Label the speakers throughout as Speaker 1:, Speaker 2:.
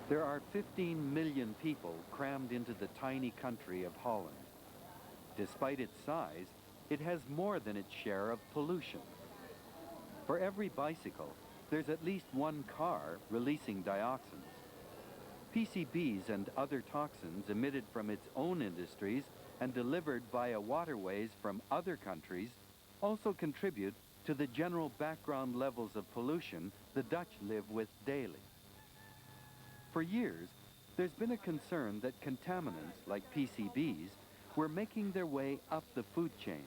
Speaker 1: There are 15 million people crammed into the tiny country of Holland. Despite its size, it has more than its share of pollution. For every bicycle, there's at least one car releasing dioxins. PCBs and other toxins emitted from its own industries and delivered via waterways from other countries also contribute to the general background levels of pollution the Dutch live with daily. For years, there's been a concern that contaminants like PCBs were making their way up the food chain.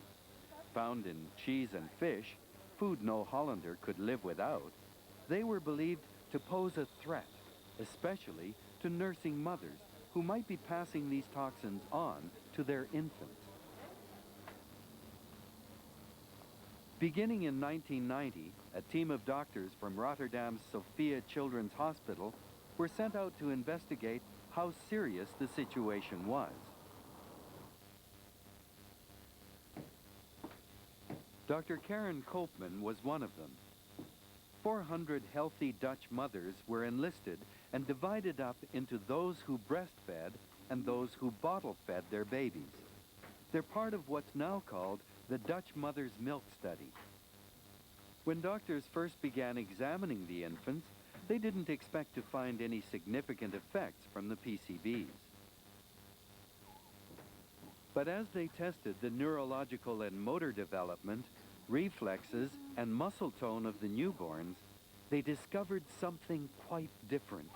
Speaker 1: Found in cheese and fish, food no Hollander could live without, they were believed to pose a threat, especially to nursing mothers who might be passing these toxins on to their infants. Beginning in 1990, a team of doctors from Rotterdam's Sophia Children's Hospital were sent out to investigate how serious the situation was. Dr. Karen Koopman was one of them. 400 healthy Dutch mothers were enlisted and divided up into those who breastfed and those who bottle-fed their babies. They're part of what's now called the Dutch Mother's Milk Study. When doctors first began examining the infants, they didn't expect to find any significant effects from the PCBs. But as they tested the neurological and motor development, reflexes, and muscle tone of the newborns, they discovered something quite different.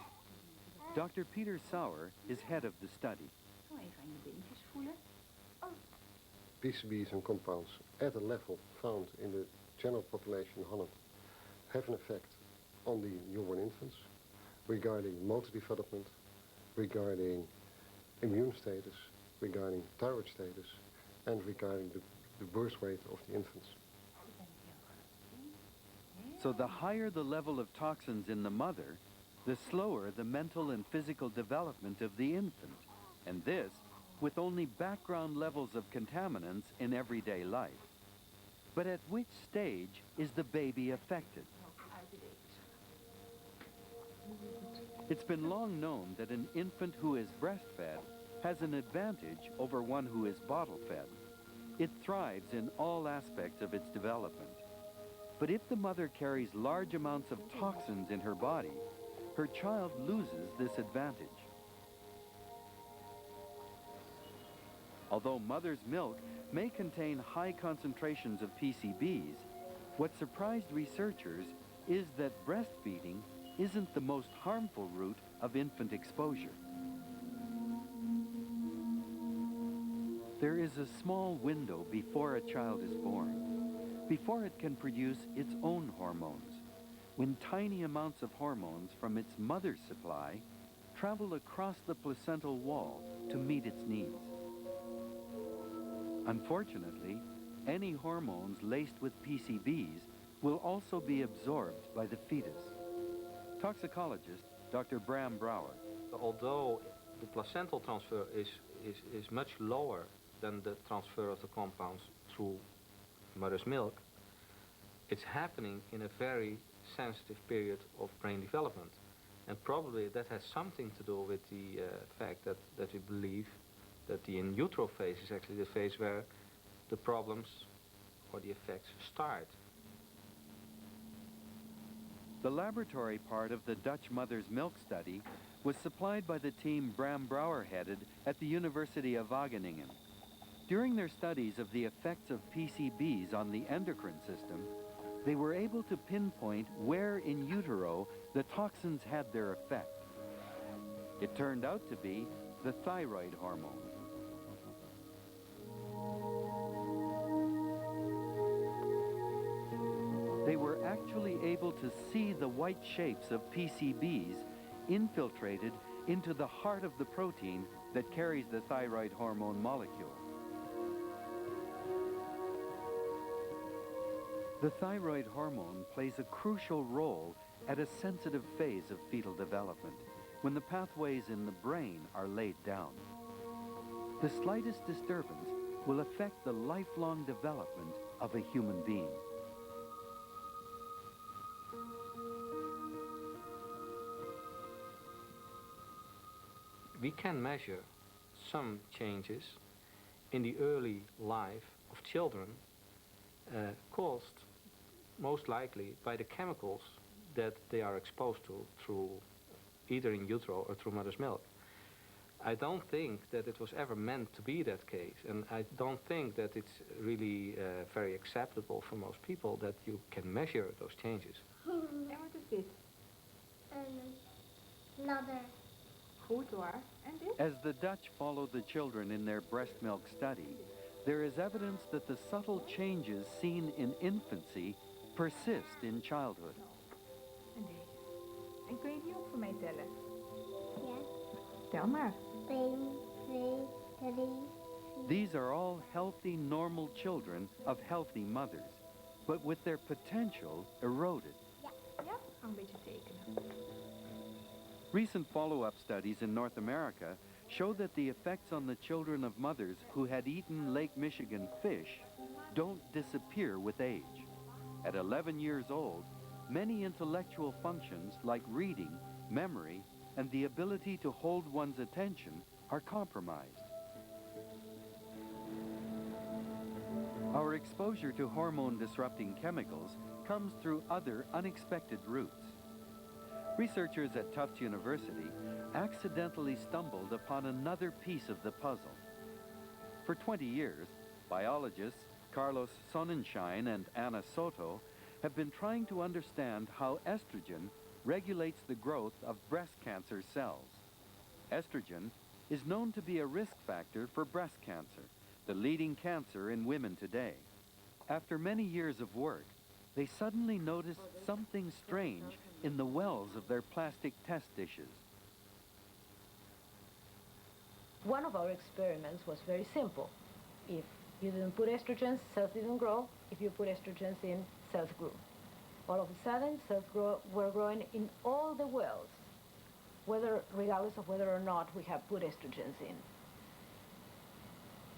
Speaker 1: Dr. Peter Sauer is head of the study.
Speaker 2: PCBs and compounds at a level found in the general population in Holland have an effect on the newborn infants regarding motor development, regarding immune status, regarding thyroid status, and regarding the birth weight of the infants.
Speaker 1: So the higher the level of toxins in the mother, the slower the mental and physical development of the infant, and this with only background levels of contaminants in everyday life. But at which stage is the baby affected? It's been long known that an infant who is breastfed has an advantage over one who is bottle-fed. It thrives in all aspects of its development. But if the mother carries large amounts of toxins in her body, her child loses this advantage. Although mother's milk may contain high concentrations of PCBs, what surprised researchers is that breastfeeding isn't the most harmful route of infant exposure. There is a small window before a child is born, before it can produce its own hormones, when tiny amounts of hormones from its mother's supply travel across the placental wall to meet its needs. Unfortunately, any hormones laced with PCBs will also be absorbed by the fetus. Toxicologist Dr. Bram Brouwer.
Speaker 3: Although the placental transfer is much lower than the transfer of the compounds through mother's milk, it's happening in a very sensitive period of brain development. And probably that has something to do with the fact that we believe that the in utero phase is actually the phase where the problems or the effects start.
Speaker 1: The laboratory part of the Dutch Mother's Milk Study was supplied by the team Bram Brouwer headed at the University of Wageningen. During their studies of the effects of PCBs on the endocrine system, they were able to pinpoint where in utero the toxins had their effect. It turned out to be the thyroid hormone. They were actually able to see the white shapes of PCBs infiltrated into the heart of the protein that carries the thyroid hormone molecule. The thyroid hormone plays a crucial role at a sensitive phase of fetal development, when the pathways in the brain are laid down. The slightest disturbance will affect the lifelong development of a human being.
Speaker 3: we can measure some changes in the early life of children caused most likely by the chemicals that they are exposed to through either in utero or through mother's milk. I don't think that it was ever meant to be that case, and I don't think that it's really very acceptable for most people that you can measure those changes.
Speaker 4: En wat is dit?
Speaker 5: Ladder.
Speaker 4: Goed hoor. En dit?
Speaker 1: As the Dutch follow the children in their breast milk study, there is evidence that the subtle changes seen in infancy persist in childhood.
Speaker 4: En deze. En kun je die ook voor mij tellen?
Speaker 5: Ja.
Speaker 4: Tel maar.
Speaker 5: 1, 2, 3.
Speaker 1: These are all healthy, normal children of healthy mothers, but with their potential eroded.
Speaker 4: Ja, ga een beetje tekenen.
Speaker 1: Recent follow-up studies in North America show that the effects on the children of mothers who had eaten Lake Michigan fish don't disappear with age. At 11 years old, many intellectual functions like reading, memory, and the ability to hold one's attention are compromised. Our exposure to hormone-disrupting chemicals comes through other unexpected routes. Researchers at Tufts University accidentally stumbled upon another piece of the puzzle. For 20 years, biologists Carlos Sonnenschein and Anna Soto have been trying to understand how estrogen regulates the growth of breast cancer cells. Estrogen is known to be a risk factor for breast cancer, the leading cancer in women today. After many years of work, they suddenly noticed something strange in the wells of their plastic test dishes.
Speaker 6: One of our experiments was very simple. If you didn't put estrogens, cells didn't grow. If you put estrogens in, cells grew. All of a sudden, cells were growing in all the wells, regardless of whether or not we have put estrogens in.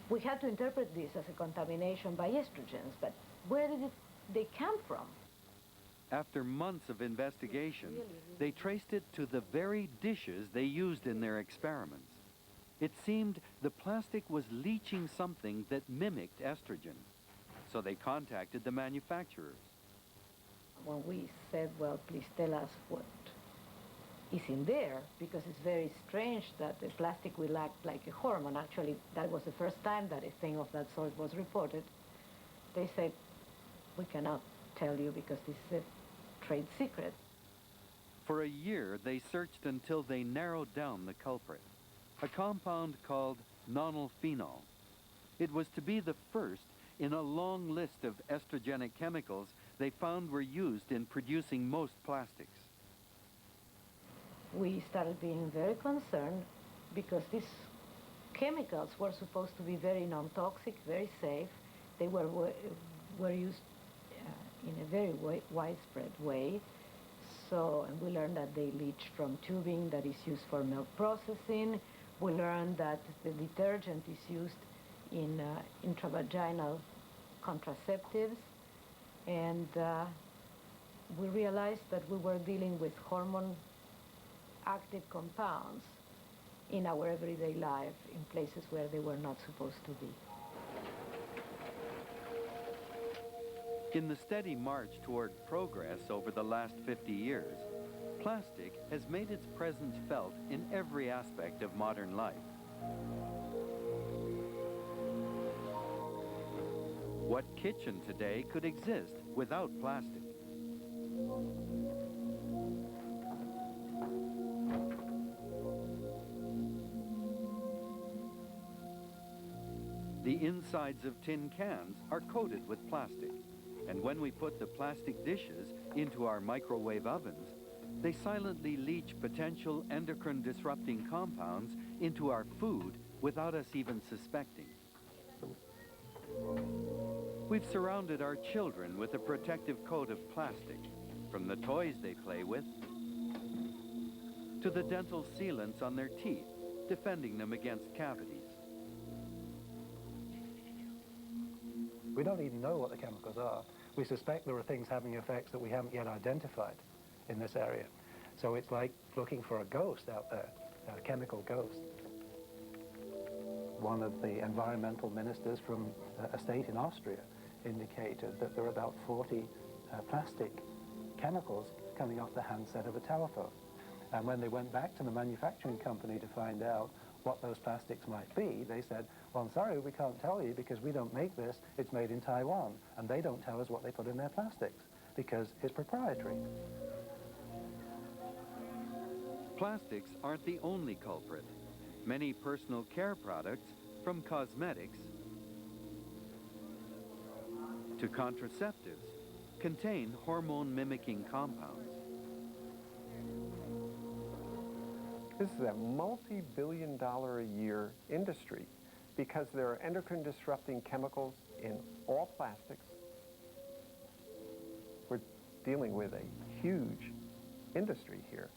Speaker 6: We had to interpret this as a contamination by estrogens, but where did they come from?
Speaker 1: After months of investigation, they traced it to the very dishes they used in their experiments. It seemed the plastic was leaching something that mimicked estrogen. So they contacted the manufacturers.
Speaker 6: When we said, well, please tell us what is in there, because it's very strange that the plastic will act like a hormone. Actually, that was the first time that a thing of that sort was reported. They said, we cannot tell you because this is a trade secret.
Speaker 1: For a year, they searched until they narrowed down the culprit, a compound called nonylphenol. It was to be the first in a long list of estrogenic chemicals they found were used in producing most plastics.
Speaker 6: We started being very concerned because these chemicals were supposed to be very non-toxic, very safe. They were used in a very widespread way. So, and we learned that they leach from tubing that is used for milk processing. We learned that the detergent is used in intravaginal contraceptives. And we realized that we were dealing with hormone-active compounds in our everyday life in places where they were not supposed to be.
Speaker 1: In the steady march toward progress over the last 50 years, plastic has made its presence felt in every aspect of modern life. What kitchen today could exist without plastic? The insides of tin cans are coated with plastic, and when we put the plastic dishes into our microwave ovens, they silently leach potential endocrine-disrupting compounds into our food without us even suspecting. We've surrounded our children with a protective coat of plastic, from the toys they play with to the dental sealants on their teeth, defending them against cavities.
Speaker 7: We don't even know what the chemicals are. We suspect there are things having effects that we haven't yet identified in this area. So it's like looking for a ghost out there. chemical ghosts. One of the environmental ministers from a state in Austria indicated that there are about 40 plastic chemicals coming off the handset of a telephone. And when they went back to the manufacturing company to find out what those plastics might be, they said, well, I'm sorry, we can't tell you because we don't make this, it's made in Taiwan. And they don't tell us what they put in their plastics because it's proprietary.
Speaker 1: Plastics aren't the only culprit. Many personal care products, from cosmetics to contraceptives, contain hormone-mimicking compounds.
Speaker 8: This is a multi-billion-dollar-a-year industry because there are endocrine-disrupting chemicals in all plastics. We're dealing with a huge industry here.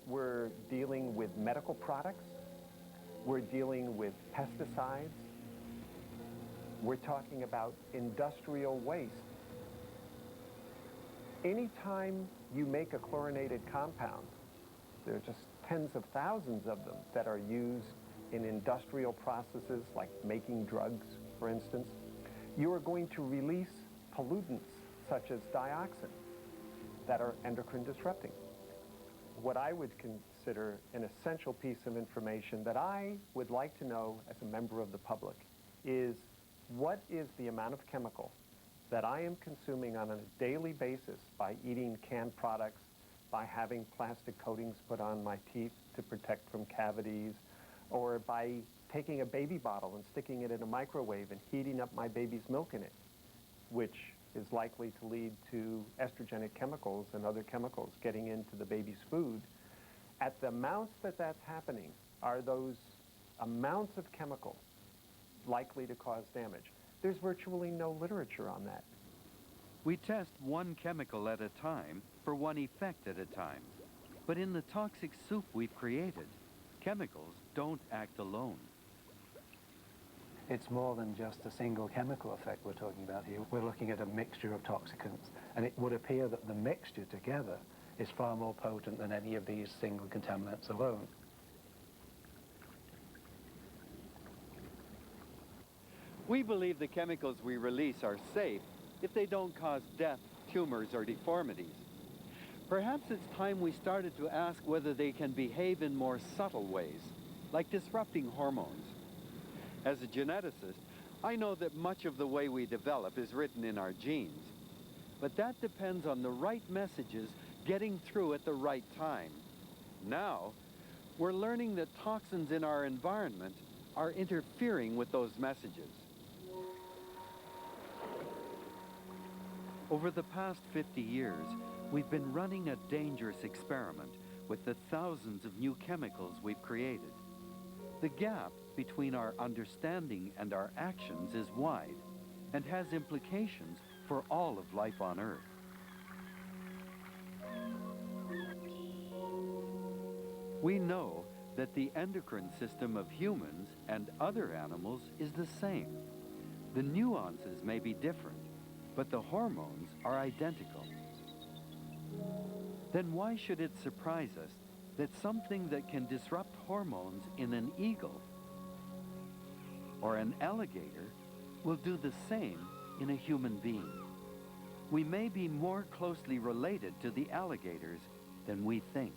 Speaker 8: We're dealing with medical products. We're dealing with pesticides. We're talking about industrial waste. Anytime you make a chlorinated compound, there are just tens of thousands of them that are used in industrial processes like making drugs, for instance. You are going to release pollutants such as dioxin that are endocrine disrupting. What I would consider an essential piece of information that I would like to know as a member of the public is what is the amount of chemical that I am consuming on a daily basis by eating canned products, by having plastic coatings put on my teeth to protect from cavities, or by taking a baby bottle and sticking it in a microwave and heating up my baby's milk in it, which is likely to lead to estrogenic chemicals and other chemicals getting into the baby's food. At the amounts that that's happening, are those amounts of chemical likely to cause damage? There's virtually no literature on that.
Speaker 1: We test one chemical at a time for one effect at a time. But in the toxic soup we've created, chemicals don't act alone.
Speaker 7: It's more than just a single chemical effect we're talking about here. We're looking at a mixture of toxicants, and it would appear that the mixture together is far more potent than any of these single contaminants alone.
Speaker 1: We believe the chemicals we release are safe if they don't cause death, tumors, or deformities. Perhaps it's time we started to ask whether they can behave in more subtle ways, like disrupting hormones. As a geneticist, I know that much of the way we develop is written in our genes. But that depends on the right messages getting through at the right time. Now, we're learning that toxins in our environment are interfering with those messages. Over the past 50 years, we've been running a dangerous experiment with the thousands of new chemicals we've created. The gap between our understanding and our actions is wide and has implications for all of life on Earth. We know that the endocrine system of humans and other animals is the same. The nuances may be different, but the hormones are identical. Then why should it surprise us that something that can disrupt hormones in an eagle or an alligator will do the same in a human being? We may be more closely related to the alligators than we think.